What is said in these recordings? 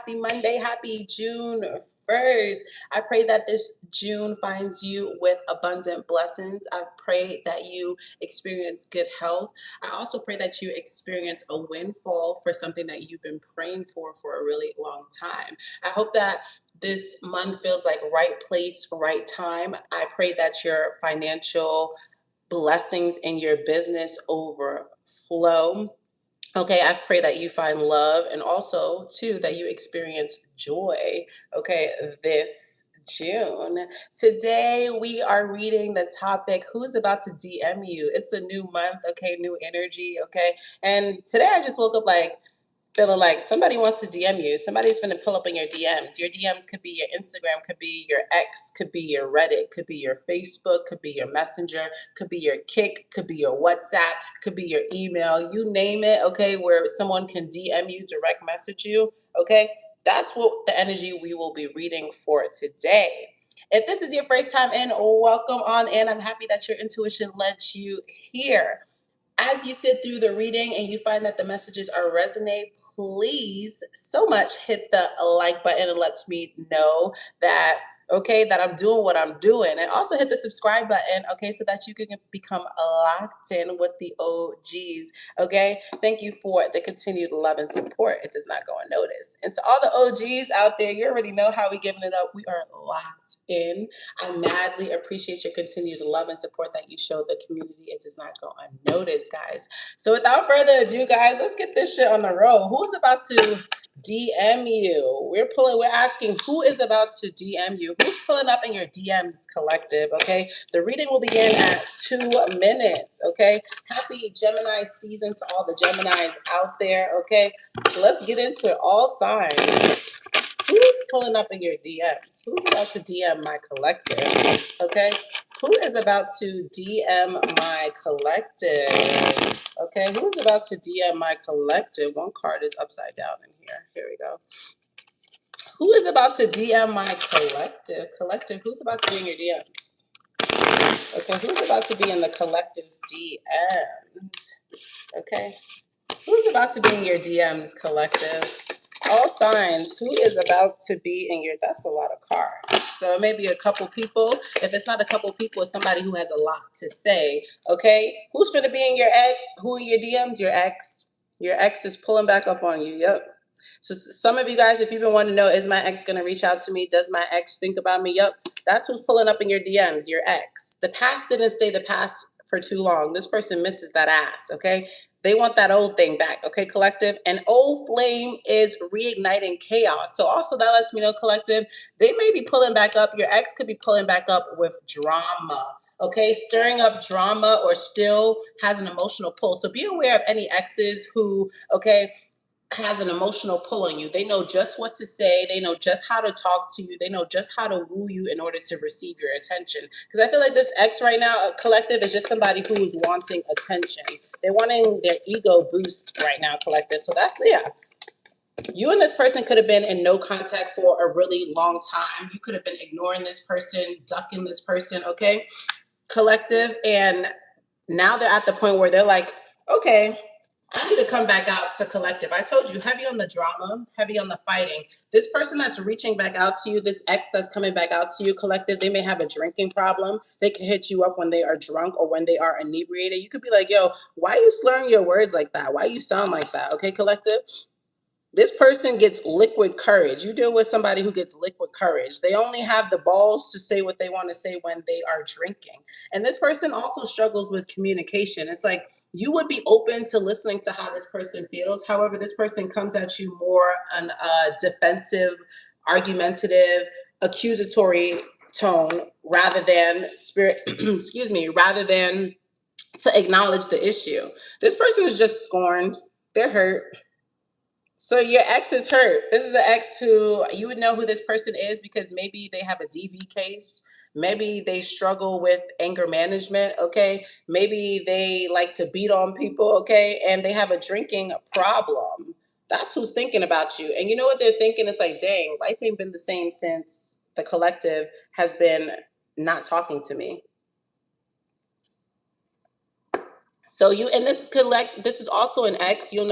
happy Monday, happy June 1st. I pray that this June finds you with abundant blessings. I pray that you experience good health. I also pray that you experience a windfall for something that you've been praying for a really long time. I hope that this month feels like right place, right time. I pray that your financial blessings in your business overflow. Okay, I pray that you find love and also, too, that you experience joy, okay, this June. Today, we are reading the topic, Who's About to DM You? It's a new month, okay, new energy, okay? And today I just woke up like, feeling like somebody wants to DM you. Somebody's going to pull up in your DMs. Your DMs could be your Instagram, could be your X, could be your Reddit, could be your Facebook, could be your Messenger, could be your Kick, could be your WhatsApp, could be your email. You name it, okay, where someone can DM you, direct message you, okay? That's what the energy we will be reading for today. If this is your first time in, welcome on in. I'm happy that your intuition led you here. As you sit through the reading and you find that the messages are resonate, please so much hit the like button and lets me know that that I'm doing what I'm doing. And also hit the subscribe button, so that you can become locked in with the OGs. Okay, thank you for the continued love and support. It does not go unnoticed. And to all the OGs out there, you already know how we giving it up. We are locked in. I madly appreciate your continued love and support that you show the community. It does not go unnoticed, guys. So without further ado, guys, let's get this shit on the road. Who's about to DM you? We're asking who is about to DM you? Who's pulling up in your DMs, collective? Okay, the reading will begin at 2 minutes. Okay, happy Gemini season to all the Geminis out there. Okay, let's get into it. All signs. Who's pulling up in your DMs? Who's about to DM my collective? Okay, who is about to DM my collective? Okay, who's about to DM my collective? One card is upside down in here. Here we go. Who is about to DM my collective? Collective, who's about to be in your DMs? Okay, who's about to be in the collective's DMs? Okay, who's about to be in your DMs, collective? All signs, who is about to be in your, that's a lot of cards. So maybe a couple people. If it's not a couple people, it's somebody who has a lot to say. Okay, who's going to be in your ex? Who in your DMs? Your ex. Your ex is pulling back up on you. Yep. So some of you guys, if you've been wanting to know, is my ex going to reach out to me? Does my ex think about me? Yep. That's who's pulling up in your DMs, your ex. The past didn't stay the past for too long. This person misses that ass, okay? They want that old thing back, okay, collective? An old flame is reigniting chaos. So also that lets me know, collective, they may be pulling back up. Your ex could be pulling back up with drama, okay? Stirring up drama or still has an emotional pull. So be aware of any exes who, has an emotional pull on you. They know just what to say. They know just how to talk to you. They know just how to woo you in order to receive your attention. Because I feel like this ex right now, collective, is just somebody who is wanting attention. They're wanting their ego boost right now, collective. So that's, yeah. You and this person could have been in no contact for a really long time. You could have been ignoring this person, ducking this person, okay, collective. And now they're at the point where they're like, okay, I need to come back out to collective. I told you, heavy on the drama, heavy on the fighting. This person that's reaching back out to you, this ex that's coming back out to you, collective, they may have a drinking problem. They can hit you up when they are drunk or when they are inebriated. You could be like, yo, why are you slurring your words like that? Why you sound like that? Okay, collective? This person gets liquid courage. You deal with somebody who gets liquid courage. They only have the balls to say what they want to say when they are drinking. And this person also struggles with communication. It's like you would be open to listening to how this person feels. However, this person comes at you more on a defensive, argumentative, accusatory tone rather than rather than to acknowledge the issue. This person is just scorned. They're hurt. So your ex is hurt. This is an ex who you would know who this person is because maybe they have a DV case. Maybe they struggle with anger management, okay? Maybe they like to beat on people, okay? And they have a drinking problem. That's who's thinking about you. And you know what they're thinking? It's like, dang, life ain't been the same since the collective has been not talking to me. So you and this is also an ex. You'll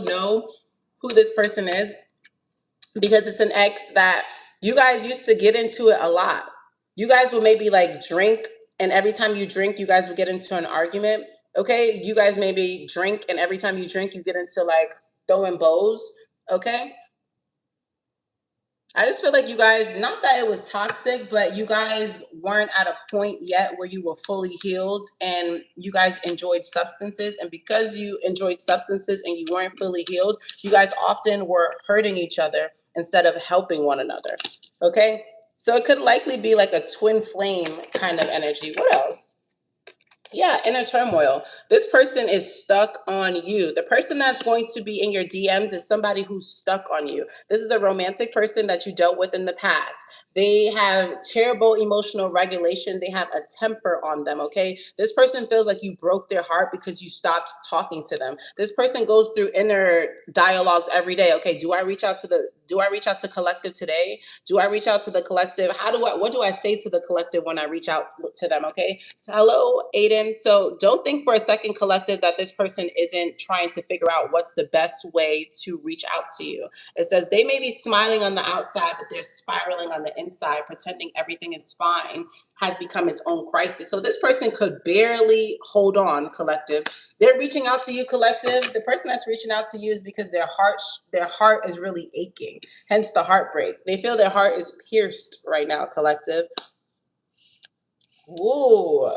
know who this person is. because it's an ex that you guys used to get into it a lot. You guys would maybe like drink, and every time you drink, you guys would get into an argument. Okay, you guys maybe drink, and every time you drink, you get into like throwing bows. Okay, I just feel like you guys, not that it was toxic, but you guys weren't at a point yet where you were fully healed and you guys enjoyed substances. And because you enjoyed substances and you weren't fully healed, you guys often were hurting each other instead of helping one another. Okay? So it could likely be like a twin flame kind of energy. What else? Yeah, inner turmoil. This person is stuck on you. The person that's going to be in your DMs is somebody who's stuck on you. This is a romantic person that you dealt with in the past. They have terrible emotional regulation. They have a temper on them, okay? This person feels like you broke their heart because you stopped talking to them. This person goes through inner dialogues every day. Okay, do I reach out to collective today? Do I reach out to the collective? What do I say to the collective when I reach out to them? Okay. So hello, Aiden. So don't think for a second, collective, that this person isn't trying to figure out what's the best way to reach out to you. It says they may be smiling on the outside, but they're spiraling on the inside, pretending everything is fine, has become its own crisis. So this person could barely hold on, collective. They're reaching out to you, collective. The person that's reaching out to you is because their heart is really aching, hence the heartbreak. They feel their heart is pierced right now, collective. Ooh,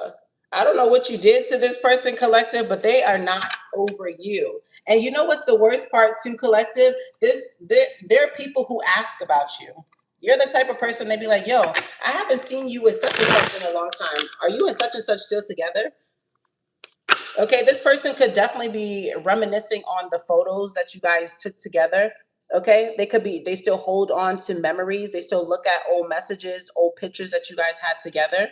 I don't know what you did to this person, collective, but they are not over you. And you know what's the worst part too, collective? There are people who ask about you. You're the type of person they be like, yo, I haven't seen you with such and such in a long time. Are you and such still together? Okay, this person could definitely be reminiscing on the photos that you guys took together. Okay, they still hold on to memories. They still look at old messages, old pictures that you guys had together.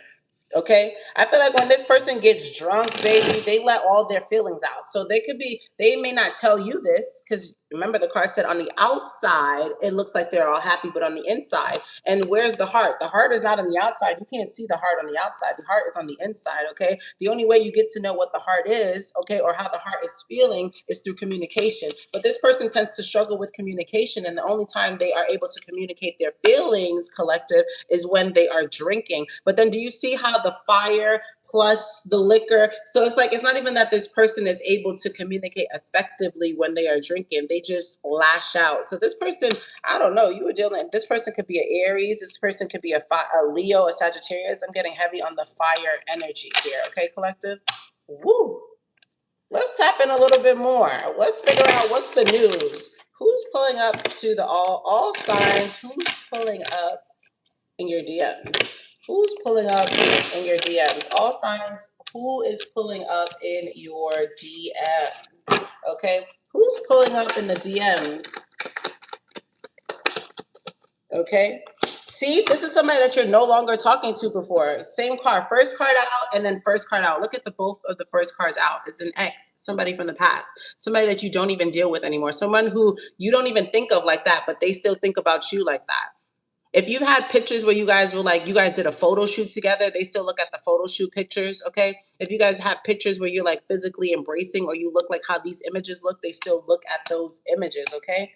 Okay. I feel like when this person gets drunk, baby, they let all their feelings out. So they may not tell you this because remember the card said on the outside, it looks like they're all happy, but on the inside, and where's the heart? The heart is not on the outside. You can't see the heart on the outside. The heart is on the inside. Okay. The only way you get to know what the heart is, okay, or how the heart is feeling is through communication. But this person tends to struggle with communication. And the only time they are able to communicate their feelings, collective, is when they are drinking. But then do you see how the fire plus the liquor? So it's like it's not even that this person is able to communicate effectively when they are drinking. They just lash out. So this person, I don't know, you were dealing, this person could be an Aries, this person could be a Leo, a Sagittarius. I'm getting heavy on the fire energy here. Okay, collective? Woo! Let's tap in a little bit more. Let's figure out what's the news. Who's pulling up to the all signs? Who's pulling up in your DMs? Who's pulling up in your DMs? All signs. Who is pulling up in your DMs? Okay. Who's pulling up in the DMs? Okay. See, this is somebody that you're no longer talking to before. Same card, first card out, and then first card out. Look at the both of the first cards out. It's an ex, somebody from the past, somebody that you don't even deal with anymore, someone who you don't even think of like that, but they still think about you like that. If you've had pictures where you guys were like, you guys did a photo shoot together, they still look at the photo shoot pictures, okay? If you guys have pictures where you're like physically embracing or you look like how these images look, they still look at those images, okay?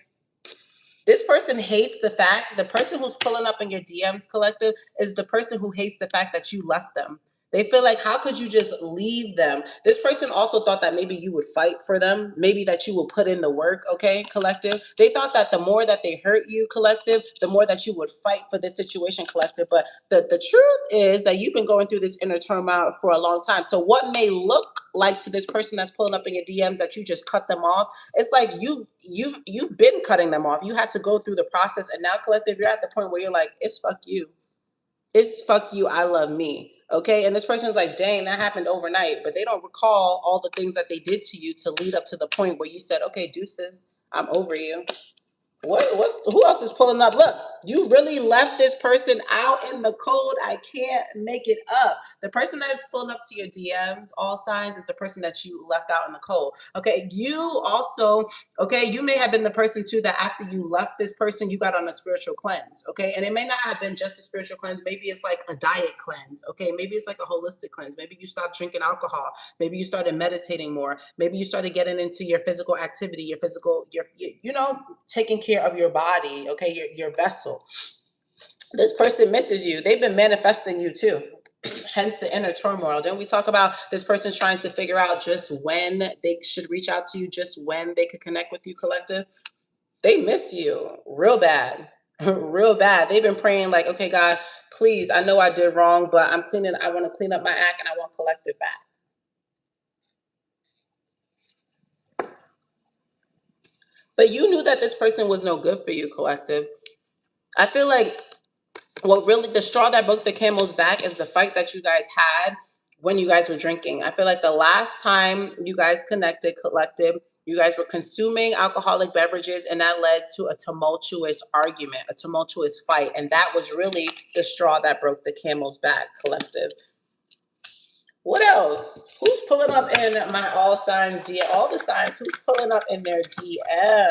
This person hates the person who's pulling up in your DMs, collective, is the person who hates the fact that you left them. They feel like, how could you just leave them? This person also thought that maybe you would fight for them, maybe that you will put in the work, okay, collective? They thought that the more that they hurt you, collective, the more that you would fight for this situation, collective. But the truth is that you've been going through this inner turmoil for a long time. So what may look like to this person that's pulling up in your DMs that you just cut them off, it's like you've been cutting them off. You had to go through the process, and now, collective, you're at the point where you're like, it's fuck you. It's fuck you. I love me. Okay. And this person's like, dang, that happened overnight. But they don't recall all the things that they did to you to lead up to the point where you said, okay, deuces, I'm over you. Who else is pulling up? Look, You really left this person out in the cold. I can't make it up. The person that's pulling up to your DMs, all signs, is the person that you left out in the cold. Okay. You also, okay, you may have been the person too that after you left this person, you got on a spiritual cleanse. Okay. And it may not have been just a spiritual cleanse. Maybe it's like a diet cleanse. Okay. Maybe it's like a holistic cleanse. Maybe you stopped drinking alcohol. Maybe you started meditating more. Maybe you started getting into your physical activity, your physical, you know, taking care of your body. Okay. Your vessel. This person misses you. They've been manifesting you too. Hence the inner turmoil. Then we talk about this person's trying to figure out just when they should reach out to you, just when they could connect with you, collective. They miss you real bad. Real bad. They've been praying like, okay, God, please, I know I did wrong, but I want to clean up my act and I want collective back. But you knew that this person was no good for you, collective. I feel like what really the straw that broke the camel's back is the fight that you guys had when you guys were drinking. I feel like the last time you guys connected, collective, you guys were consuming alcoholic beverages, and that led to a tumultuous argument, a tumultuous fight. And that was really the straw that broke the camel's back, collective. What else? Who's pulling up in my all signs DM? All the signs, who's pulling up in their DM?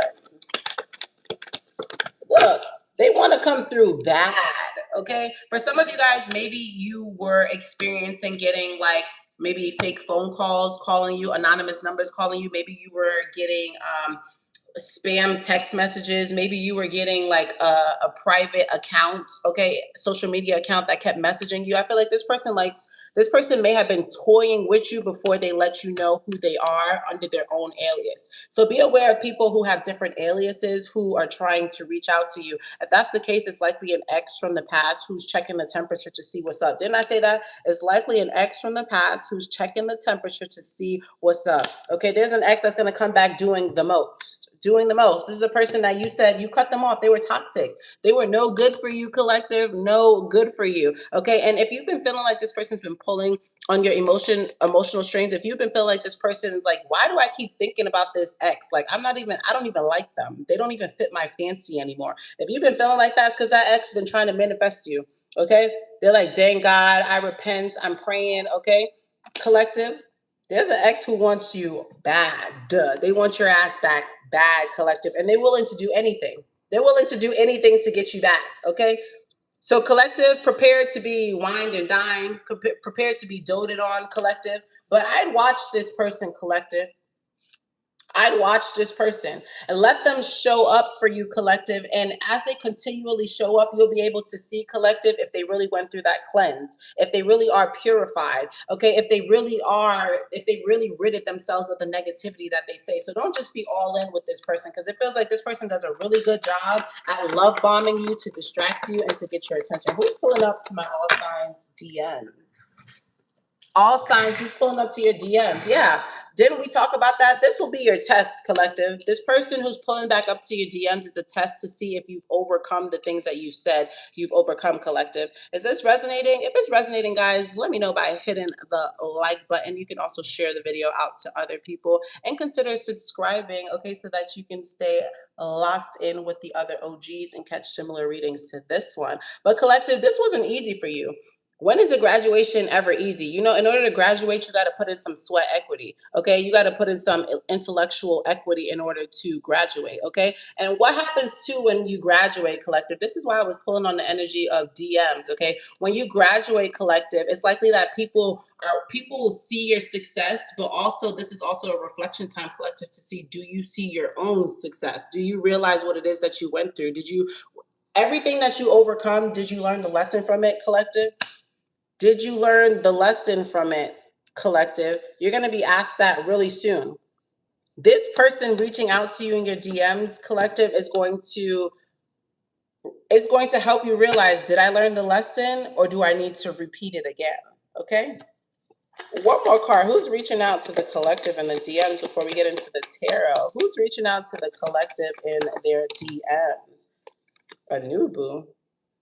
Look, they want to come through bad. Okay. For some of you guys, maybe you were experiencing getting like maybe fake phone calls calling you, anonymous numbers calling you. Maybe you were getting spam text messages. Maybe you were getting like a private account, okay, social media account that kept messaging you. I feel like this person may have been toying with you before they let you know who they are under their own alias. So be aware of people who have different aliases who are trying to reach out to you. If that's the case, it's likely an ex from the past who's checking the temperature to see what's up. Didn't I say that? It's likely an ex from the past who's checking the temperature to see what's up. Okay, there's an ex that's going to come back doing the most. Doing the most. This is a person that you said you cut them off. They were toxic. They were no good for you, collective. No good for you. Okay. And if you've been feeling like this person's been pulling on your emotional strings, if you've been feeling like this person is like, why do I keep thinking about this ex? Like, I don't even like them. They don't even fit my fancy anymore. If you've been feeling like that, it's because that ex has been trying to manifest you. Okay. They're like, dang God, I repent. I'm praying. Okay. Collective. There's an ex who wants you bad. Duh. They want your ass back bad, collective. And they're willing to do anything. They're willing to do anything to get you back. Okay. So, collective, prepared to be wined and dined, prepared to be doted on, collective. But I'd watch this person, collective. I'd watch this person and let them show up for you, collective. And as they continually show up, you'll be able to see, collective, if they really went through that cleanse, if they really are purified, okay, if they really ridded themselves of the negativity that they say. So don't just be all in with this person, because it feels like this person does a really good job at love bombing you to distract you and to get your attention. Who's pulling up to my all signs DMs? All signs, who's pulling up to your DMs? Yeah. Didn't we talk about that? This will be your test, collective. This person who's pulling back up to your DMs is a test to see if you've overcome the things that you said you've overcome, collective. Is this resonating? If it's resonating, guys, let me know by hitting the like button. You can also share the video out to other people and consider subscribing, okay, so that you can stay locked in with the other OGs and catch similar readings to this one. But collective, this wasn't easy for you. When is a graduation ever easy? You know, in order to graduate, you got to put in some sweat equity. Okay. You got to put in some intellectual equity in order to graduate. Okay. And what happens too when you graduate, collective? This is why I was pulling on the energy of DMs. Okay. When you graduate, collective, it's likely that people will see your success, but also this is also a reflection time, collective, to see, do you see your own success? Do you realize what it is that you went through? Everything that you overcome, did you learn the lesson from it, collective? Did you learn the lesson from it, collective? You're going to be asked that really soon. This person reaching out to you in your DMs, collective, is going to help you realize, did I learn the lesson or do I need to repeat it again? Okay. One more card. Who's reaching out to the collective in the DMs before we get into the tarot? Who's reaching out to the collective in their DMs? A new boo.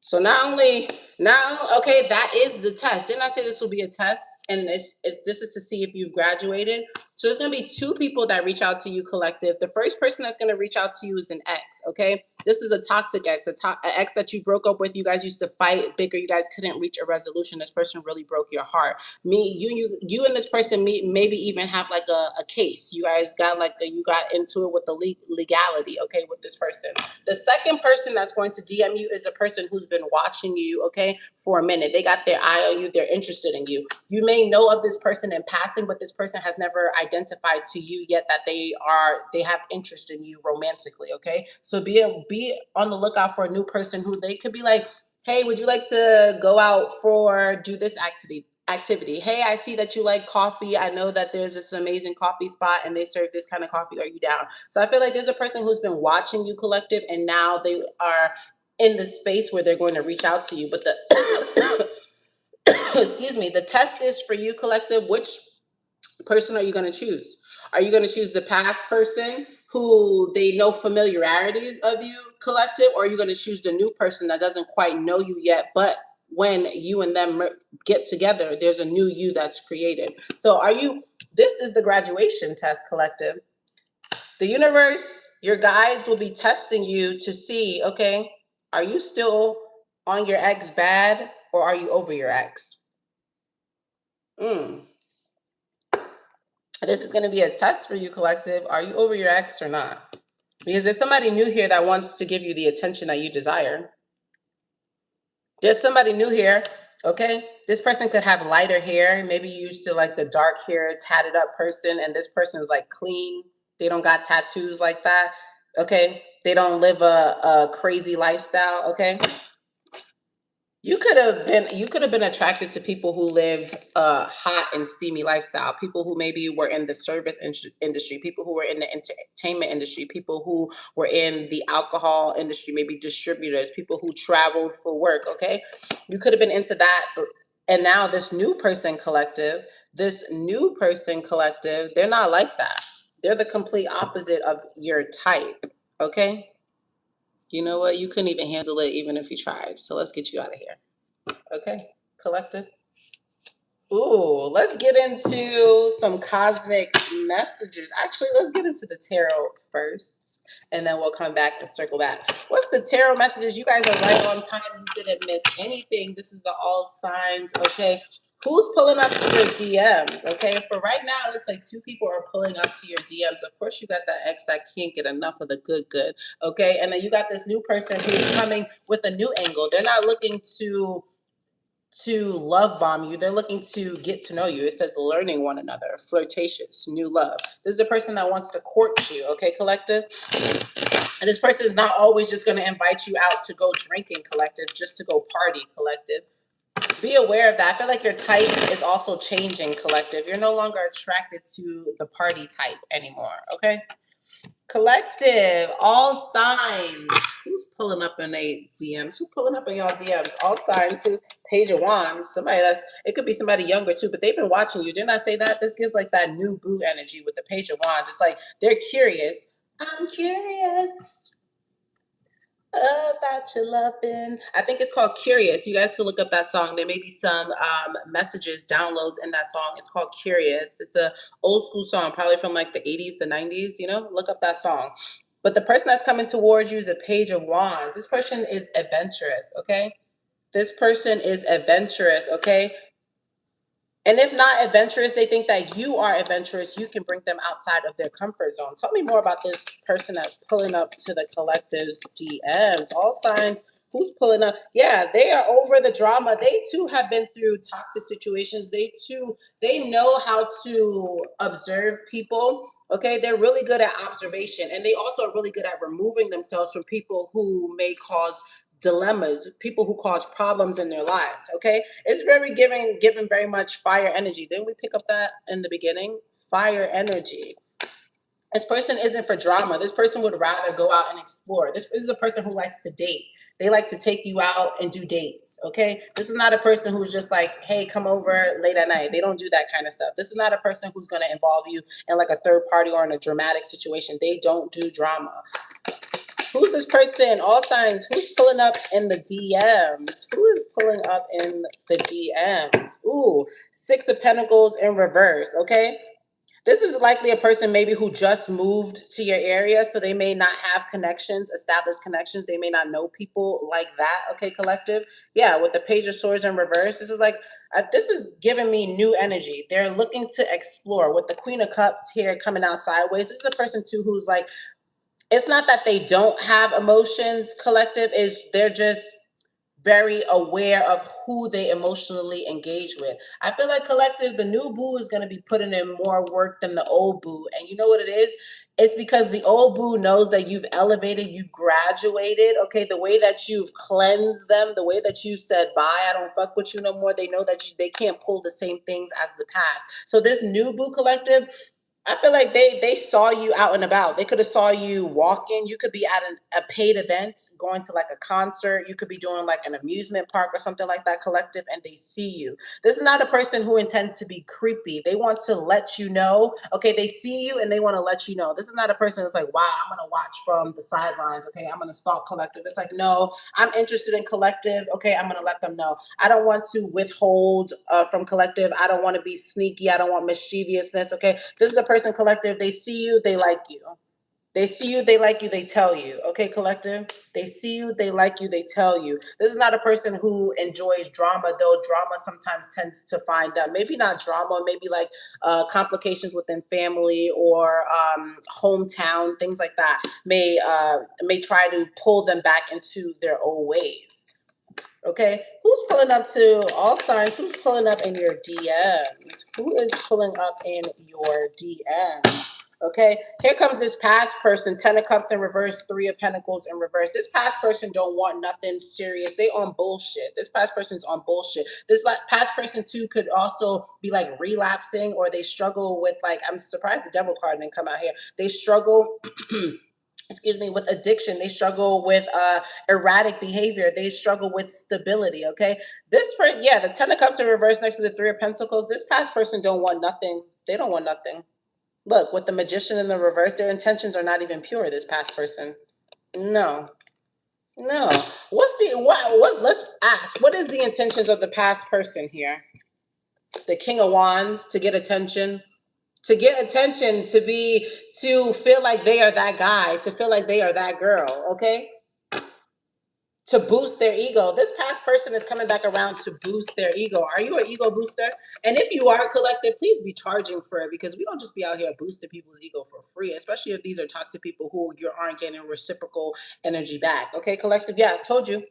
So okay, that is the test. Didn't I say this will be a test? And this is to see if you've graduated. So there's going to be two people that reach out to you, collective. The first person that's going to reach out to you is an ex, okay? This is a toxic ex, an ex that you broke up with. You guys used to fight bigger. You guys couldn't reach a resolution. This person really broke your heart. You and this person maybe even have like a case. You guys got you got into it with the legality, okay, with this person. The second person that's going to DM you is a person who's been watching you, okay, for a minute. They got their eye on you. They're interested in you. You may know of this person in passing, but this person has never identified to you yet that they have interest in you romantically, okay? So be on the lookout for a new person who they could be like, hey, would you like to go out for do this activity? Hey, I see that you like coffee. I know that there's this amazing coffee spot and they serve this kind of coffee. Are you down? So I feel like there's a person who's been watching you, collective, and now they are in the space where they're going to reach out to you. But the excuse me, the test is for you, collective. Which person are you going to choose? Are you going to choose the past person who they know familiarities of you, collective, or are you going to choose the new person that doesn't quite know you yet, but when you and them get together, there's a new you that's created? So this is the graduation test, collective. The universe, your guides will be testing you to see, okay, are you still on your ex bad or are you over your ex? This is going to be a test for you, collective. Are you over your ex or not? Because there's somebody new here that wants to give you the attention that you desire. There's somebody new here, okay? This person could have lighter hair. Maybe you used to like the dark hair, tatted up person, and this person is like clean. They don't got tattoos like that, okay? They don't live a crazy lifestyle, okay? You could have been attracted to people who lived a hot and steamy lifestyle, people who maybe were in the service industry, people who were in the entertainment industry, people who were in the alcohol industry, maybe distributors, people who traveled for work, okay? You could have been into that. And now this new person, collective, they're not like that. They're the complete opposite of your type, okay? You know what? You couldn't even handle it even if you tried. So let's get you out of here. Okay, collective. Ooh, let's get into some cosmic messages. Actually, let's get into the tarot first, and then we'll come back and circle back. What's the tarot messages? You guys are right on time. You didn't miss anything. This is the all signs, okay? Who's pulling up to your DMs? Okay, for right now, it looks like two people are pulling up to your DMs. Of course, you got that ex that can't get enough of the good, okay? And then you got this new person who's coming with a new angle. They're not looking to love bomb you. They're looking to get to know you. It says learning one another, flirtatious, new love. This is a person that wants to court you, okay, collective? And this person is not always just going to invite you out to go drinking, collective, just to go party, collective. Be aware of that. I feel like your type is also changing, collective. You're no longer attracted to the party type anymore, okay? Collective, all signs. Who's pulling up in a DMs? Who pulling up in y'all DMs? All signs. Who? Page of Wands. Somebody it could be somebody younger too, but they've been watching you. Didn't I say that? This gives like that new boo energy with the Page of Wands. It's like they're curious. I'm curious about your loving. I think it's called Curious. You guys can look up that song. There may be some messages, downloads in that song. It's called Curious. It's a old school song, probably from like the 80s, the 90s, look up that song. But the person that's coming towards you is a Page of Wands. This person is adventurous, okay? This person is adventurous, okay? And if not adventurous, they think that you are adventurous. You can bring them outside of their comfort zone. Tell me more about this person that's pulling up to the collective's DMs. All signs. Who's pulling up? Yeah, they are over the drama. They too have been through toxic situations. They know how to observe people. Okay, they're really good at observation. And they also are really good at removing themselves from people who may cause dilemmas, people who cause problems in their lives. Okay, it's very given very much fire energy. Didn't we pick up that in the beginning? Fire energy. This person isn't for drama. This person would rather go out and explore. This is a person who likes to date. They like to take you out and do dates, okay? This is not a person who's just like, hey, come over late at night. They don't do that kind of stuff. This is not a person who's going to involve you in like a third party or in a dramatic situation. They don't do drama. Who's this person? All signs. Who's pulling up in the DMs? Who is pulling up in the DMs? Ooh, Six of Pentacles in reverse, okay? This is likely a person maybe who just moved to your area, so they may not have connections, established connections. They may not know people like that. Okay, collective. Yeah, with the Page of Swords in reverse, this is like this is giving me new energy. They're looking to explore. With the Queen of Cups here coming out sideways, this is a person too who's like, it's not that they don't have emotions, collective, is they're just very aware of who they emotionally engage with. I feel like collective, the new boo is going to be putting in more work than the old boo. And you know what it is? It's because the old boo knows that you've elevated, you've graduated. Okay, the way that you've cleansed them, the way that you said bye, I don't fuck with you no more. They know that they can't pull the same things as the past. So this new boo collective, I feel like they saw you out and about. They could have saw you walking. You could be at a paid event, going to like a concert. You could be doing like an amusement park or something like that, collective, and they see you. This is not a person who intends to be creepy. They want to let you know. Okay, they see you and they want to let you know. This is not a person who's like, wow, I'm gonna watch from the sidelines. Okay, I'm gonna stalk collective. It's like, no, I'm interested in collective. Okay, I'm gonna let them know. I don't want to withhold from collective. I don't want to be sneaky. I don't want mischievousness. Okay, this is a person, collective. They see you, they like you. They see you, they like you, they tell you. Okay, collective. They see you, they like you, they tell you. This is not a person who enjoys drama, though drama sometimes tends to find them. Maybe not drama, maybe like complications within family or hometown, things like that may try to pull them back into their old ways. Okay, who's pulling up to all signs? Who's pulling up in your DMs? Who is pulling up in your DMs? Okay, here comes this past person. 10 of Cups in reverse, 3 of Pentacles in reverse. This past person don't want nothing serious. They on bullshit. This past person's on bullshit. This past person too could also be like relapsing, or they struggle with like, I'm surprised the Devil card didn't come out here. They struggle excuse me, with addiction. They struggle with erratic behavior. They struggle with stability. Okay, this person, yeah, the 10 of Cups in reverse next to the 3 of Pentacles. This past person don't want nothing. They don't want nothing. Look, with the Magician in the reverse, their intentions are not even pure. This past person, no, no. What's the what? Let's ask. What is the intentions of the past person here? The King of Wands, to get attention, to get attention, to feel like they are that guy, to feel like they are that girl, okay? To boost their ego. This past person is coming back around to boost their ego. Are you an ego booster? And if you are, collective, please be charging for it, because we don't just be out here boosting people's ego for free, especially if these are toxic people who you aren't getting reciprocal energy back. Okay, collective? Yeah, I told you.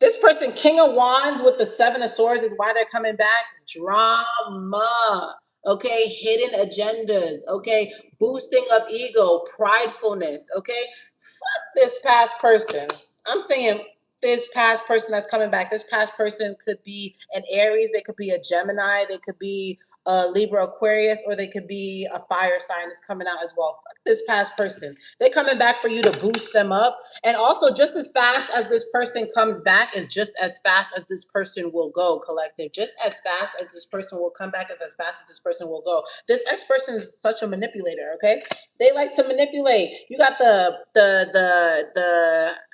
This person, King of Wands with the 7 of Swords, is why they're coming back. Drama. Okay, hidden agendas. Okay, boosting of ego, pridefulness. Okay, fuck this past person. I'm saying this past person that's coming back. This past person could be an Aries. They could be a Gemini. They could be a Libra, Aquarius, or they could be a fire sign that's coming out as well. Fuck this past person. They're coming back for you to boost them up. And also, just as fast as this person comes back is just as fast as this person will go, collective. Just as fast as this person will come back is as fast as this person will go. This ex person is such a manipulator, okay? They like to manipulate. You got the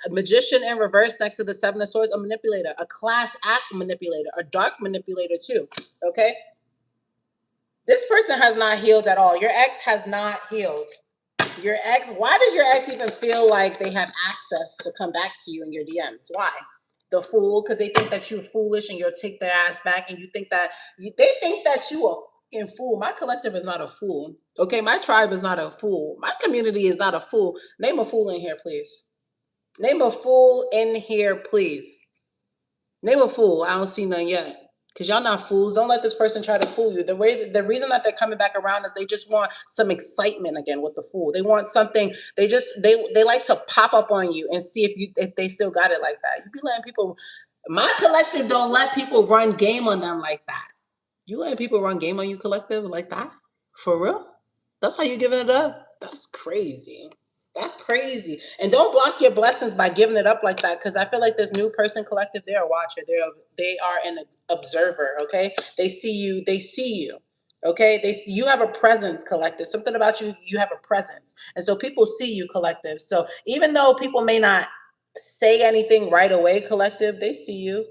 Magician in reverse next to the 7 of Swords, a manipulator, a class act manipulator, a dark manipulator too, okay? This person has not healed at all. Your ex has not healed. Your ex, why does your ex even feel like they have access to come back to you in your DMs? Why? The Fool, because they think that you're foolish and you'll take their ass back, and you think that they think that you are a fool. My collective is not a fool. Okay, my tribe is not a fool. My community is not a fool. Name a fool in here, please. Name a fool in here, please. Name a fool. I don't see none yet. Because y'all not fools. Don't let this person try to fool you. The reason that they're coming back around is they just want some excitement again with the Fool. They want something. They like to pop up on you and see if they still got it like that. You be letting people. My collective don't let people run game on them like that. You letting people run game on you, collective, like that? For real? That's how you giving it up? That's crazy. That's crazy. And don't block your blessings by giving it up like that. Because I feel like this new person, collective, they're a watcher. They are an observer. Okay, they see you. They see you. Okay, you have a presence, collective. Something about you. You have a presence, and so people see you, collective. So even though people may not say anything right away, collective, they see you.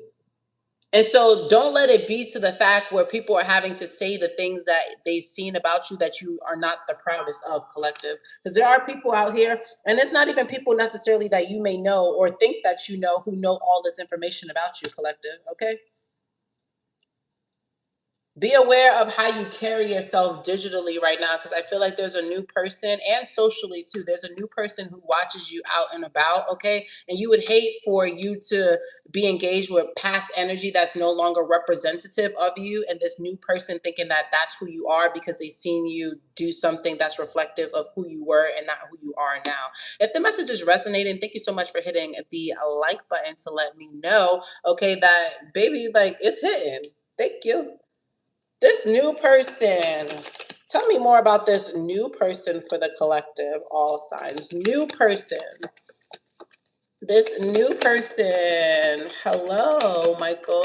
And so don't let it be to the fact where people are having to say the things that they've seen about you that you are not the proudest of, collective. Because there are people out here, and it's not even people necessarily that you may know or think that you know who know all this information about you, collective. Okay. Be aware of how you carry yourself digitally right now, because I feel like there's a new person, and socially too, there's a new person who watches you out and about. Okay, and you would hate for you to be engaged with past energy that's no longer representative of you, and this new person thinking that that's who you are because they've seen you do something that's reflective of who you were and not who you are now. If the message is resonating, thank you so much for hitting the like button to let me know, okay, that baby, like, it's hitting. Thank you. This new person. Tell me more about this new person for the collective, all signs. New person. This new person. Hello, Michael.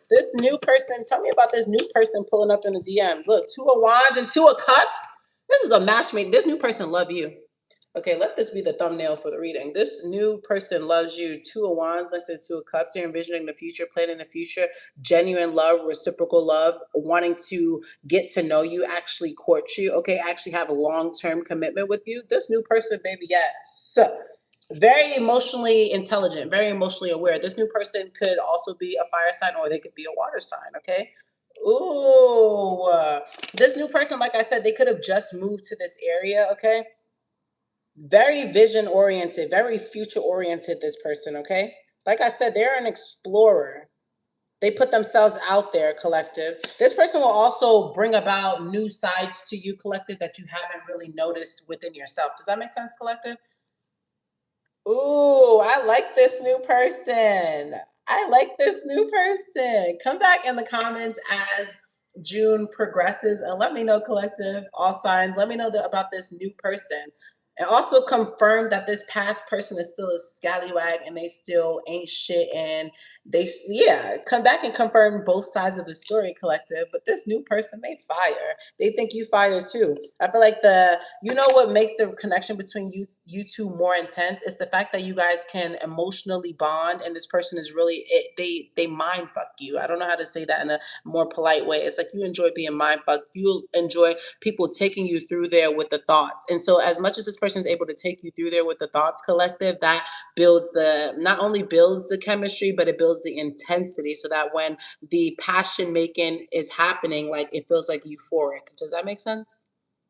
This new person. Tell me about this new person pulling up in the DMs. Look, 2 of Wands and 2 of Cups. This is a matchmate. This new person love you. Okay, let this be the thumbnail for the reading. This new person loves you. 2 of Wands, I said 2 of Cups. You're envisioning the future, planning the future, genuine love, reciprocal love, wanting to get to know you, actually court you, okay, actually have a long-term commitment with you. This new person, baby, yes. Very emotionally intelligent, very emotionally aware. This new person could also be a fire sign or they could be a water sign, okay? Ooh, this new person, like I said, they could have just moved to this area, okay? Very vision oriented, very future oriented, this person, okay? Like I said, they're an explorer. They put themselves out there, collective. This person will also bring about new sides to you, collective, that you haven't really noticed within yourself. Does that make sense, collective? Ooh, I like this new person. I like this new person. Come back in the comments as June progresses and let me know, collective, all signs. Let me know about this new person. And also confirm that this past person is still a scallywag and they still ain't shit. And yeah, come back and confirm both sides of the story, collective. But this new person, they fire. They think you fire too. I feel like you know what makes the connection between you two more intense is the fact that you guys can emotionally bond, and this person is really they mind fuck you. I don't know how to say that in a more polite way. It's like you enjoy being mind fucked. You enjoy people taking you through there with the thoughts. And so as much as this person is able to take you through there with the thoughts, collective, that builds the not only builds the chemistry, but it builds the intensity so that when the passion making is happening, like it feels like euphoric. Does that make sense?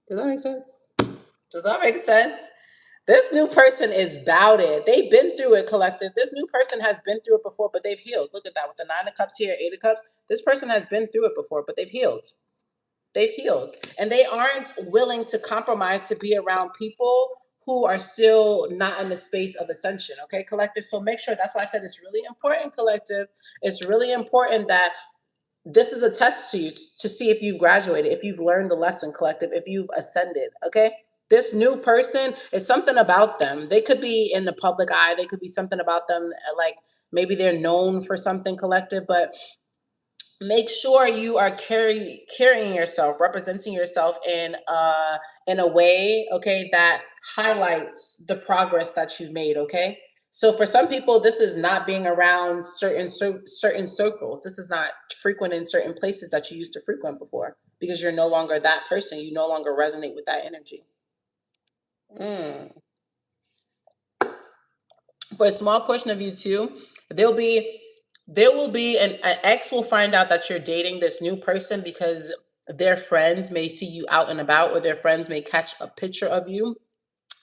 Does that make sense? Does that make sense? This new person is bouted. They've been through it, collective. This new person has been through it before, but they've healed. Look at that with the 9 of Cups here, 8 of Cups. This person has been through it before, but they've healed. They've healed. And they aren't willing to compromise to be around people who are still not in the space of ascension. Okay, collective. So make sure, that's why I said it's really important, collective. It's really important that this is a test to you to see if you've graduated, if you've learned the lesson, collective, if you've ascended. Okay. This new person is something about them. They could be in the public eye. They could be something about them, like maybe they're known for something, collective, but make sure you are carrying yourself, representing yourself in a way, okay, that highlights the progress that you've made, okay? So for some people, this is not being around certain circles. This is not frequent in certain places that you used to frequent before because you're no longer that person. You no longer resonate with that energy. Mm. For a small portion of you too, there'll be there will be an ex will find out that you're dating this new person because their friends may see you out and about, or their friends may catch a picture of you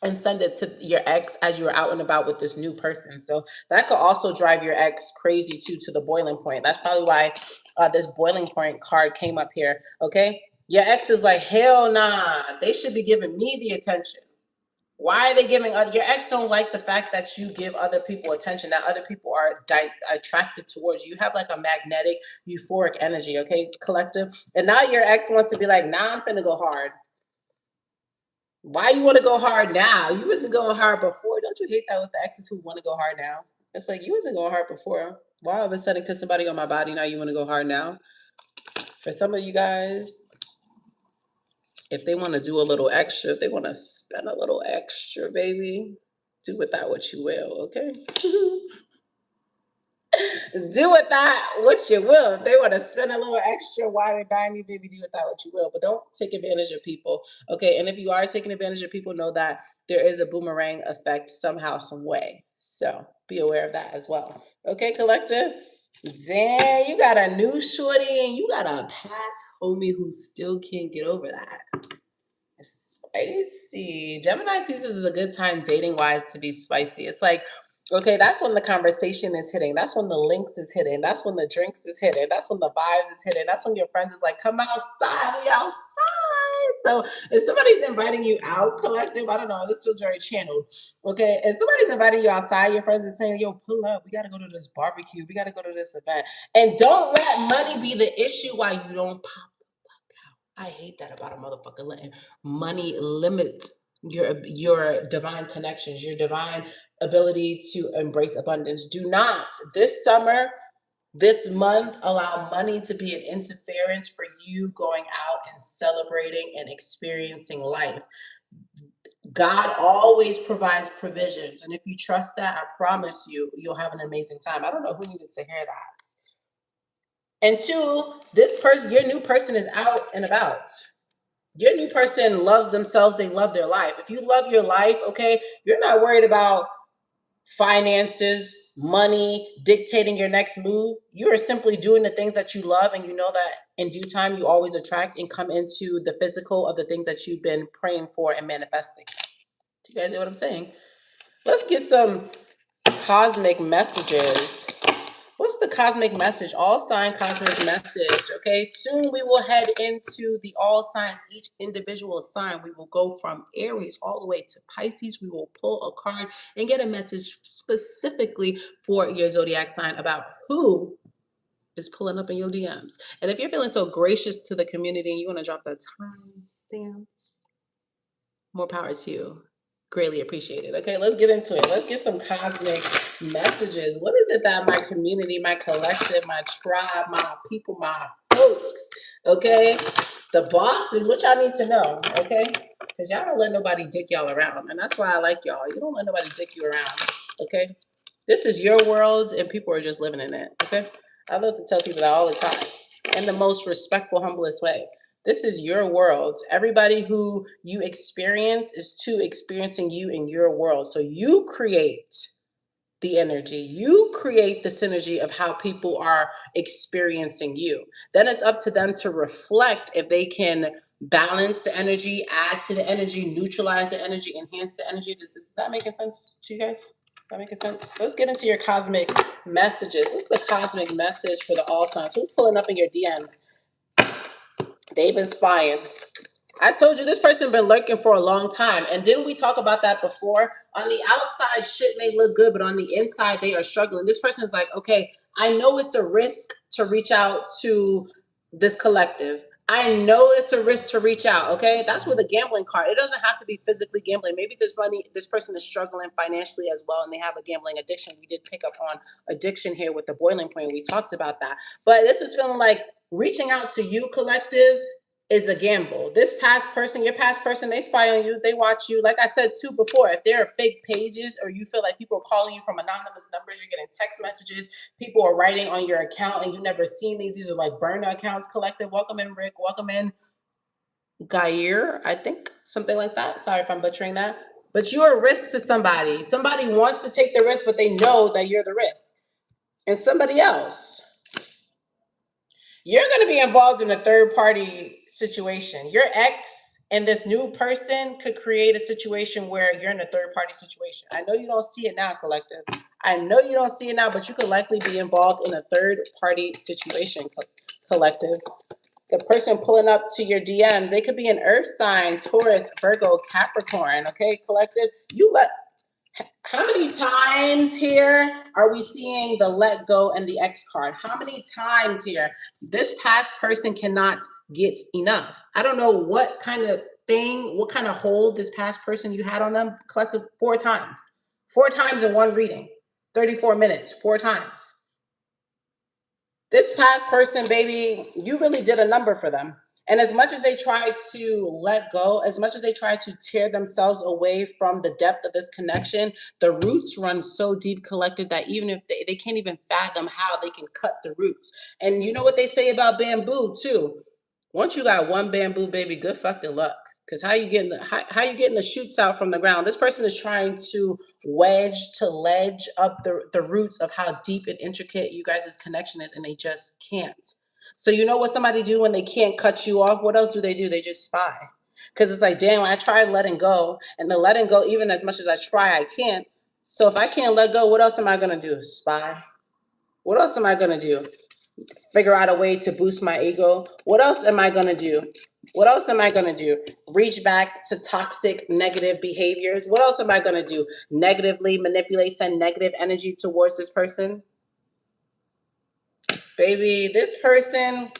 and send it to your ex as you're out and about with this new person. So that could also drive your ex crazy too, to the boiling point. That's probably why this boiling point card came up here. Okay, your ex is like, hell nah, they should be giving me the attention. Why are they giving your ex don't like the fact that you give other people attention, that other people are attracted towards you. You have like a magnetic, euphoric energy, okay, collective. And now your ex wants to be like, nah, I'm finna go hard. Why you want to go hard now? You wasn't going hard before. Don't you hate that with the exes who want to go hard now? It's like you wasn't going hard before. Why all of a sudden because somebody on my body now you want to go hard now? For some of you guys, if they want to do a little extra, if they want to spend a little extra, baby, do with that what you will, okay? Do with that what you will. If they want to spend a little extra while they're buying you, baby, do with that what you will. But don't take advantage of people. Okay. And if you are taking advantage of people, know that there is a boomerang effect somehow, some way. So be aware of that as well. Okay, collective? Damn, you got a new shorty and you got a past homie who still can't get over that. Spicy. Gemini season is a good time dating wise to be spicy. It's like, okay, that's when the conversation is hitting. That's when the links is hitting. That's when the drinks is hitting. That's when the vibes is hitting. That's when your friends is like, come outside, we outside. So if somebody's inviting you out, collective, I don't know, this feels very channeled. Okay, if somebody's inviting you outside, your friends is saying, yo, pull up, we gotta go to this barbecue, we gotta go to this event. And don't let money be the issue why you don't pop. I hate that about a motherfucker letting money limit your divine connections, your divine ability to embrace abundance. Do not this summer, this month, allow money to be an interference for you going out and celebrating and experiencing life. God always provides provisions, and if you trust that, I promise you, you'll have an amazing time. I don't know who needed to hear that. And two, this person, your new person is out and about. Your new person loves themselves, they love their life. If you love your life, okay, you're not worried about finances, money, dictating your next move. You are simply doing the things that you love, and you know that in due time you always attract and come into the physical of the things that you've been praying for and manifesting. Do you guys know what I'm saying? Let's get some cosmic messages. What's the cosmic message? All sign cosmic message. Okay, soon we will head into the all signs, each individual sign. We will go from Aries all the way to Pisces. We will pull a card and get a message specifically for your zodiac sign about who is pulling up in your DMs. And if you're feeling so gracious to the community and you want to drop the time stamps, more power to you. Greatly appreciated. Okay, let's get into it. Let's get some cosmic messages. What is it that my community, my collective, my tribe, my people, my folks, okay, the bosses, what y'all need to know, okay? Because y'all don't let nobody dick y'all around. And that's why I like y'all. You don't let nobody dick you around, okay? This is your world and people are just living in it, okay? I love to tell people that all the time in the most respectful, humblest way. This is your world. Everybody who you experience is to experiencing you in your world. So you create the energy. You create the synergy of how people are experiencing you. Then it's up to them to reflect if they can balance the energy, add to the energy, neutralize the energy, enhance the energy. Does that make sense to you guys? Is that making sense? Let's get into your cosmic messages. What's the cosmic message for the all signs? Who's pulling up in your DMs? They've been spying. I told you this person been lurking for a long time. And didn't we talk about that before? On the outside, shit may look good, but on the inside, they are struggling. This person is like, okay, I know it's a risk to reach out to this collective. I know it's a risk to reach out. Okay. That's with a gambling card. It doesn't have to be physically gambling. Maybe this person is struggling financially as well, and they have a gambling addiction. We did pick up on addiction here with the boiling point. We talked about that. But this is feeling like reaching out to you, collective, is a gamble. This past person, your past person, they spy on you, they watch you. Like I said too before, if there are fake pages or you feel like people are calling you from anonymous numbers, you're getting text messages, people are writing on your account and you've never seen these are like burner accounts. Collective, welcome in Rick, welcome in Gair, I think, something like that. Sorry if I'm butchering that. But you're a risk to somebody. Somebody wants to take the risk, but they know that you're the risk. And somebody else, you're going to be involved in a third party situation. Your ex and this new person could create a situation where you're in a third party situation. I know you don't see it now, collective. I know you don't see it now, but you could likely be involved in a third party situation, collective. The person pulling up to your DMs, they could be an earth sign, Taurus, Virgo, Capricorn, okay, collective? How many times here are we seeing the let go and the X card? How many times here? This past person cannot get enough. I don't know what kind of thing, what kind of hold this past person you had on them collected 4 times. 4 times in one reading. 34 minutes, 4 times. This past person, baby, you really did a number for them. And as much as they try to let go, as much as they try to tear themselves away from the depth of this connection, the roots run so deep, collected, that even if they can't even fathom guide them how they can cut the roots. And you know what they say about bamboo too? Once you got one bamboo, baby, good fucking luck. Cause how you getting the shoots out from the ground? This person is trying to ledge up the roots of how deep and intricate you guys' connection is, and they just can't. So you know what somebody do when they can't cut you off? What else do? They just spy. Cause it's like, damn, I tried letting go, and the letting go, even as much as I try, I can't. So if I can't let go, what else am I gonna do? Spy. What else am I gonna do? Figure out a way to boost my ego. What else am I going to do? What else am I going to do? Reach back to toxic, negative behaviors. What else am I going to do? Negatively manipulate, send negative energy towards this person? Baby, this person,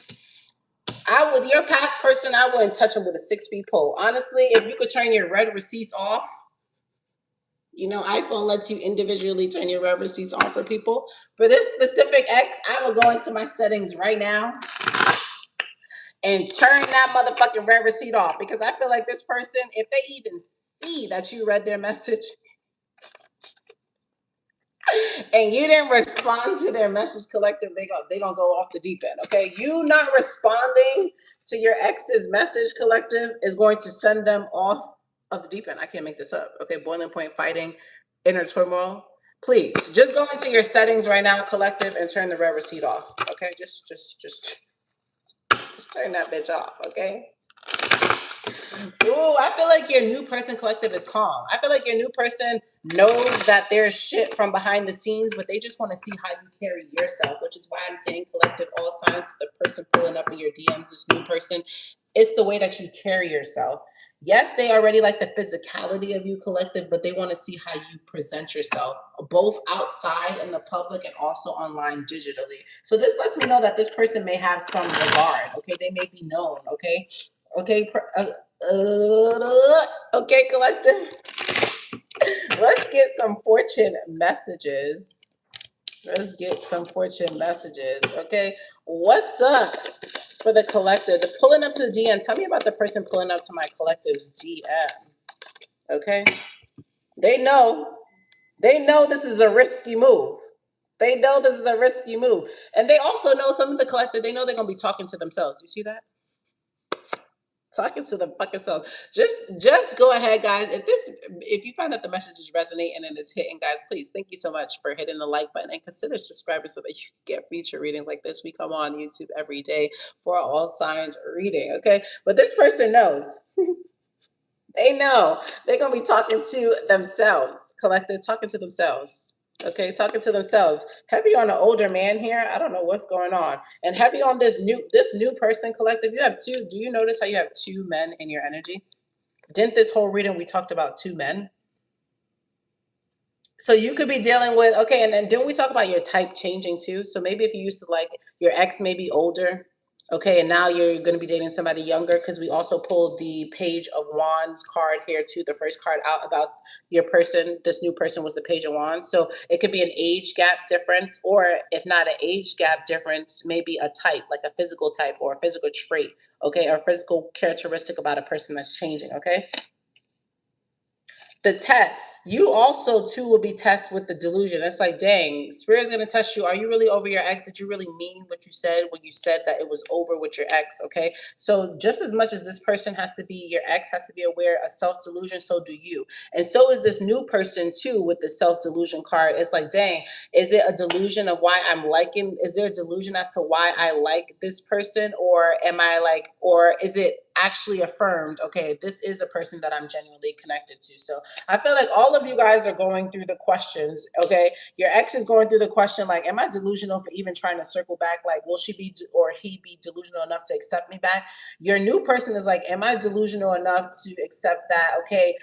your past person, I wouldn't touch him with a 6 feet pole. Honestly, if you could turn your red receipts off, iPhone lets you individually turn your red receipts on for people. For this specific ex, I will go into my settings right now and turn that motherfucking red receipt off, because I feel like this person, if they even see that you read their message and you didn't respond to their message collective, they gonna go off the deep end. Okay, you not responding to your ex's message collective is going to send them off of the deep end. I can't make this up. Okay, boiling point, fighting, inner turmoil. Please just go into your settings right now, collective, and turn the red receipt off. Okay, just turn that bitch off. Okay. Ooh, I feel like your new person collective is calm. I feel like your new person knows that there's shit from behind the scenes, but they just want to see how you carry yourself, which is why I'm saying collective, all signs, the person pulling up in your DMs, this new person, it's the way that you carry yourself. Yes, they already like the physicality of you, collective, but they want to see how you present yourself, both outside in the public and also online digitally. So this lets me know that this person may have some regard. Okay, they may be known. Okay, okay, okay, collective. Let's get some fortune messages. Let's get some fortune messages. Okay, what's up for the collective? The pulling up to the DM. Tell me about the person pulling up to my collective's DM. Okay, they know. They know this is a risky move. They know this is a risky move, and they also know some of the collective. They know they're gonna be talking to themselves. You see that? Talking to the fucking self. Just go ahead, guys. If you find that the message is resonating and it's hitting, guys, please, thank you so much for hitting the like button and consider subscribing so that you can get feature readings like this. We come on YouTube every day for all signs reading. Okay, but this person knows. They know they're gonna be talking to themselves. Collective, talking to themselves. Okay, talking to themselves. Heavy on an older man here. I don't know what's going on. And heavy on this new person, collective. You have two. Do you notice how you have two men in your energy? Didn't this whole reading we talked about two men? So you could be dealing with, okay, and then didn't we talk about your type changing too? So maybe if you used to like your ex may be older, okay, and now you're going to be dating somebody younger, because we also pulled the Page of Wands card here too. The first card out about your person, this new person, was the Page of Wands. So it could be an age gap difference, or if not an age gap difference, maybe a type, like a physical type or a physical trait, okay, or physical characteristic about a person that's changing, okay? The test, you also too will be tested with the delusion. It's like, dang, spirit's gonna test you. Are you really over your ex? Did you really mean what you said when you said that it was over with your ex? Okay, so just as much as this person has to be, your ex has to be aware of self-delusion, so do you. And so is this new person too with the self-delusion card. It's like, dang, is it a delusion of why I'm liking, is there a delusion as to why I like this person? Or am I like, or is it actually affirmed, okay, this is a person that I'm genuinely connected to? So I feel like all of you guys are going through the questions, okay? Your ex is going through the question, like, am I delusional for even trying to circle back? Like, will she be or he be delusional enough to accept me back? Your new person is like, am I delusional enough to accept that, okay,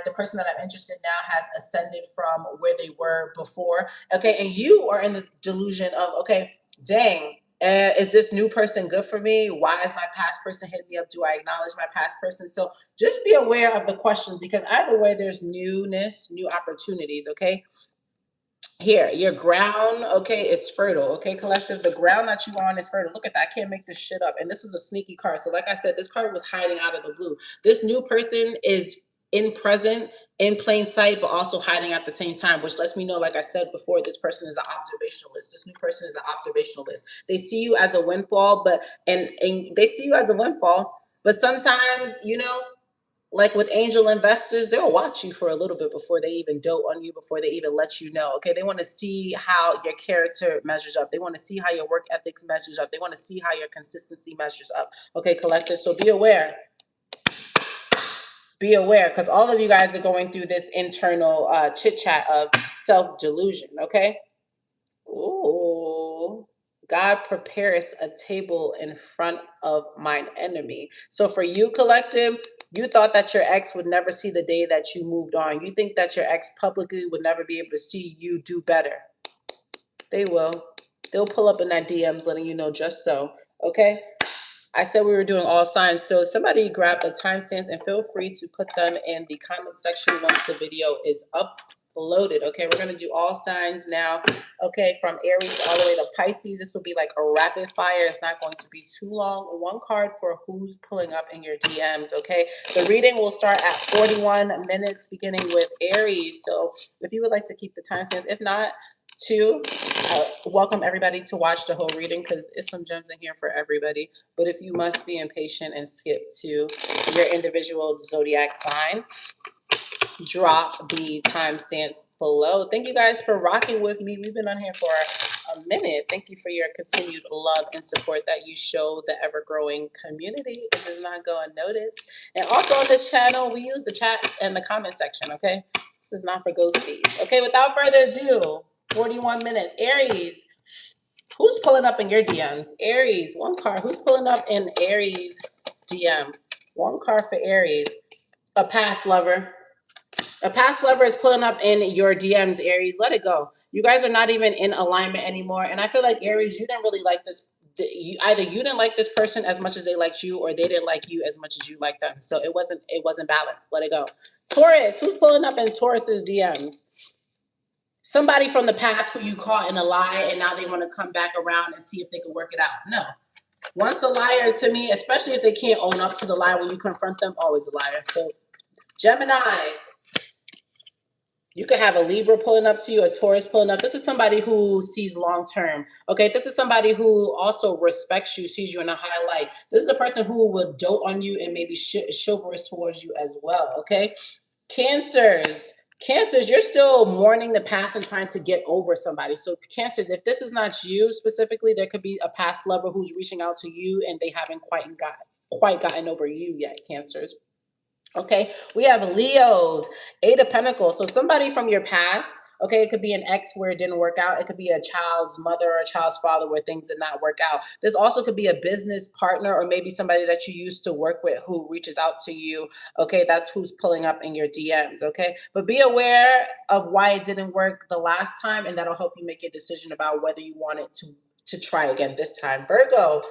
the person that I'm interested in now has ascended from where they were before, okay? And you are in the delusion of, okay, dang, is this new person good for me? Why is my past person hitting me up? Do I acknowledge my past person? So just be aware of the questions, because either way, there's newness, new opportunities, okay? Here, your ground, okay, is fertile, okay, collective? The ground that you're on is fertile. Look at that. I can't make this shit up. And this is a sneaky card. So like I said, this card was hiding out of the blue. This new person in present, in plain sight, but also hiding at the same time, which lets me know, like I said before, this person is an observationalist. This new person is an observationalist. They see you as a windfall, but and they see you as a windfall, but sometimes, you know, like with angel investors, they'll watch you for a little bit before they even dote on you, before they even let you know. Okay. They want to see how your character measures up. They want to see how your work ethics measures up. They want to see how your consistency measures up. Okay, collective. So be aware. Be aware, because all of you guys are going through this internal chit chat of self delusion. Okay. Ooh. God prepares a table in front of mine enemy. So for you, collective, you thought that your ex would never see the day that you moved on. You think that your ex publicly would never be able to see you do better. They will. They'll pull up in that DMs letting you know just so. Okay? I said we were doing all signs. So somebody grab the timestamps and feel free to put them in the comment section once the video is uploaded. Okay, we're gonna do all signs now. Okay, from Aries all the way to Pisces. This will be like a rapid fire. It's not going to be too long. One card for who's pulling up in your DMs. Okay, the reading will start at 41 minutes, beginning with Aries. So if you would like to keep the timestamps, if not, two, welcome everybody to watch the whole reading because it's some gems in here for everybody. But if you must be impatient and skip to your individual zodiac sign, drop the timestamps below. Thank you guys for rocking with me. We've been on here for a minute. Thank you for your continued love and support that you show the ever-growing community. It does not go unnoticed. And also on this channel, we use the chat and the comment section, okay? This is not for ghosties. Okay, without further ado, 41 minutes. Aries, who's pulling up in your DMs? Aries, one card. Who's pulling up in Aries DM? One card for Aries. A past lover. A past lover is pulling up in your DMs, Aries. Let it go. You guys are not even in alignment anymore. And I feel like, Aries, you didn't really like this. Either you didn't like this person as much as they liked you, or they didn't like you as much as you liked them. So it wasn't balanced. Let it go. Taurus, who's pulling up in Taurus's DMs? Somebody from the past who you caught in a lie and now they want to come back around and see if they can work it out. No. Once a liar to me, especially if they can't own up to the lie when you confront them, always a liar. So Geminis, you could have a Libra pulling up to you, a Taurus pulling up. This is somebody who sees long term. Okay, this is somebody who also respects you, sees you in a high light. This is a person who would dote on you and maybe chivalrous towards you as well. Okay, Cancers. Cancers, you're still mourning the past and trying to get over somebody. So Cancers, if this is not you specifically, there could be a past lover who's reaching out to you and they haven't quite gotten over you yet, Cancers. Okay, we have Leos, Eight of Pentacles. So somebody from your past, okay, it could be an ex where it didn't work out. It could be a child's mother or a child's father where things did not work out. This also could be a business partner or maybe somebody that you used to work with who reaches out to you. Okay, that's who's pulling up in your DMs. Okay, but be aware of why it didn't work the last time, and that'll help you make a decision about whether you want it to try again this time. Virgo,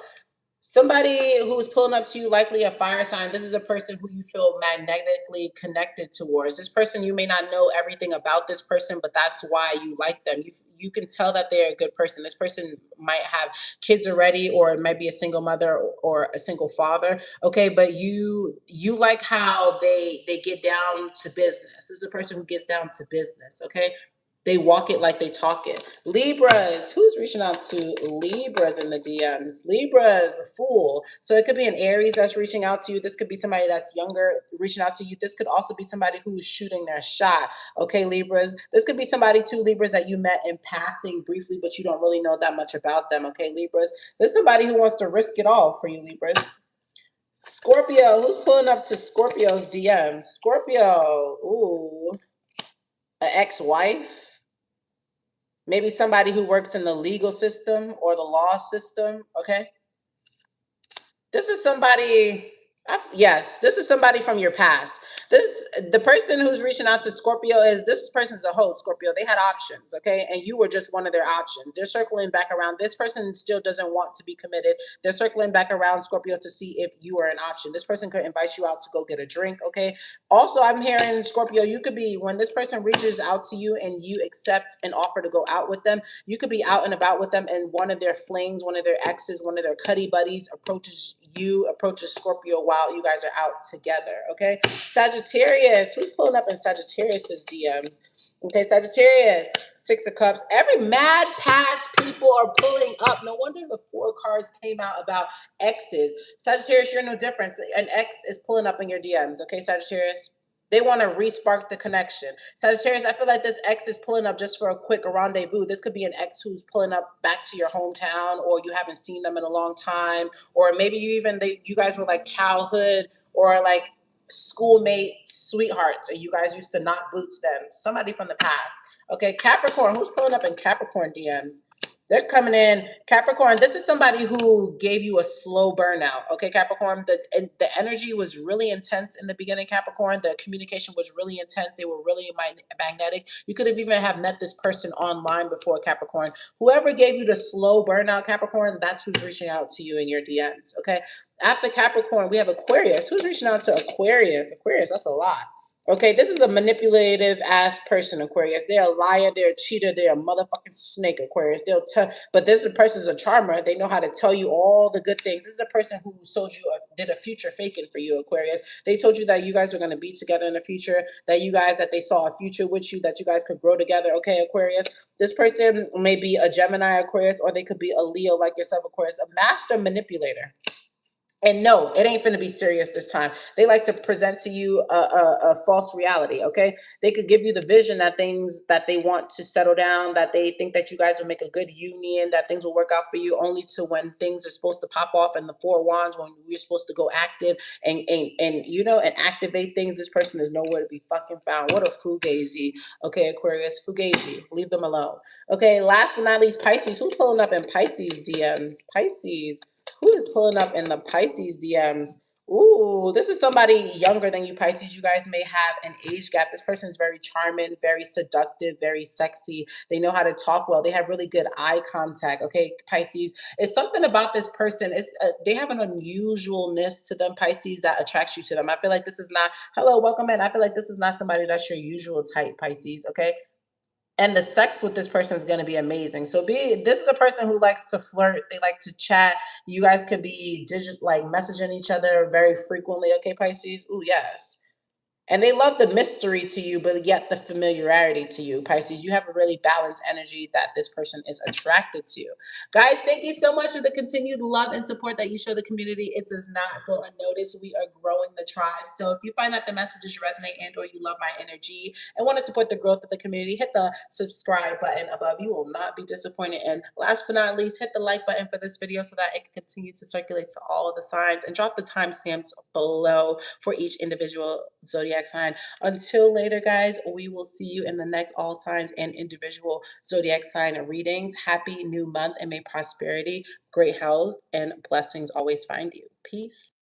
somebody who's pulling up to you, likely a fire sign. This is a person who you feel magnetically connected towards. This person, you may not know everything about this person, but that's why you like them. You can tell that they're a good person. This person might have kids already, or it might be a single mother or a single father. Okay, but you like how they get down to business. This is a person who gets down to business. Okay, they walk it like they talk it. Libras, who's reaching out to Libras in the DMs? Libras, a fool. So it could be an Aries that's reaching out to you. This could be somebody that's younger reaching out to you. This could also be somebody who's shooting their shot. Okay, Libras. This could be somebody too, Libras, that you met in passing briefly, but you don't really know that much about them. Okay, Libras. This is somebody who wants to risk it all for you, Libras. Scorpio, who's pulling up to Scorpio's DMs? Scorpio, ooh, an ex-wife. Maybe somebody who works in the legal system or the law system, okay? This is somebody, yes, this is somebody from your past. The person who's reaching out to Scorpio this person's a host, Scorpio. They had options, okay? And you were just one of their options. They're circling back around. This person still doesn't want to be committed. They're circling back around, Scorpio, to see if you are an option. This person could invite you out to go get a drink, okay? Also, I'm hearing, Scorpio, you could be, when this person reaches out to you and you accept an offer to go out with them, you could be out and about with them and one of their flings, one of their exes, one of their cuddy buddies approaches Scorpio while you guys are out together, okay? Sagittarius, who's pulling up in Sagittarius's DMs? Okay, Sagittarius, Six of Cups. Every mad past people are pulling up. No wonder the 4 cards came out about exes. Sagittarius, you're no different. An ex is pulling up in your DMs, okay, Sagittarius? They want to respark the connection. Sagittarius, I feel like this ex is pulling up just for a quick rendezvous. This could be an ex who's pulling up back to your hometown, or you haven't seen them in a long time, or maybe you guys were like childhood or like schoolmate sweethearts, and you guys used to knock boots then. Somebody from the past. Okay, Capricorn, who's pulling up in Capricorn DMs? They're coming in. Capricorn, this is somebody who gave you a slow burnout. Okay, Capricorn, the energy was really intense in the beginning, Capricorn. The communication was really intense. They were really magnetic. You could have even have met this person online before, Capricorn. Whoever gave you the slow burnout, Capricorn, that's who's reaching out to you in your DMs, okay? After Capricorn, we have Aquarius. Who's reaching out to Aquarius? Aquarius, that's a lot. Okay, this is a manipulative ass person, Aquarius. They're a liar, they're a cheater, they're a motherfucking snake, Aquarius. They'll tell, but this person's a charmer. They know how to tell you all the good things. This is a person who sold you, did a future faking for you, Aquarius. They told you that you guys were going to be together in the future, that they saw a future with you, that you guys could grow together. Okay, Aquarius. This person may be a Gemini, Aquarius, or they could be a Leo like yourself, Aquarius, a master manipulator. And no, it ain't finna be serious this time. They like to present to you a false reality, okay? They could give you the vision that things that they want to settle down, that they think that you guys will make a good union, that things will work out for you, only to when things are supposed to pop off in the 4 wands, when we're supposed to go active and activate things, this person is nowhere to be fucking found. What a fugazi. Okay, Aquarius, fugazi. Leave them alone. Okay, last but not least, Pisces. Who's pulling up in Pisces DMs? Pisces. Who is pulling up in the Pisces DMs? Ooh, this is somebody younger than you, Pisces. You guys may have an age gap. This person is very charming, very seductive, very sexy. They know how to talk well. They have really good eye contact. Okay, Pisces. It's something about this person. They have an unusualness to them, Pisces, that attracts you to them. I feel like this is not, hello, welcome in. I feel like this is not somebody that's your usual type, Pisces. Okay, and the sex with this person is going to be amazing. So this is a person who likes to flirt. They like to chat. You guys could be like messaging each other very frequently. Okay, Pisces. Ooh, yes. And they love the mystery to you, but yet the familiarity to you, Pisces. You have a really balanced energy that this person is attracted to. Guys, thank you so much for the continued love and support that you show the community. It does not go unnoticed. We are growing the tribe. So if you find that the messages resonate and or you love my energy and want to support the growth of the community, hit the subscribe button above. You will not be disappointed. And last but not least, hit the like button for this video so that it can continue to circulate to all of the signs, and drop the timestamps below for each individual zodiac sign. Until later, guys, we will see you in the next all signs and individual zodiac sign readings. Happy new month, and may prosperity, great health, and blessings always find you. Peace.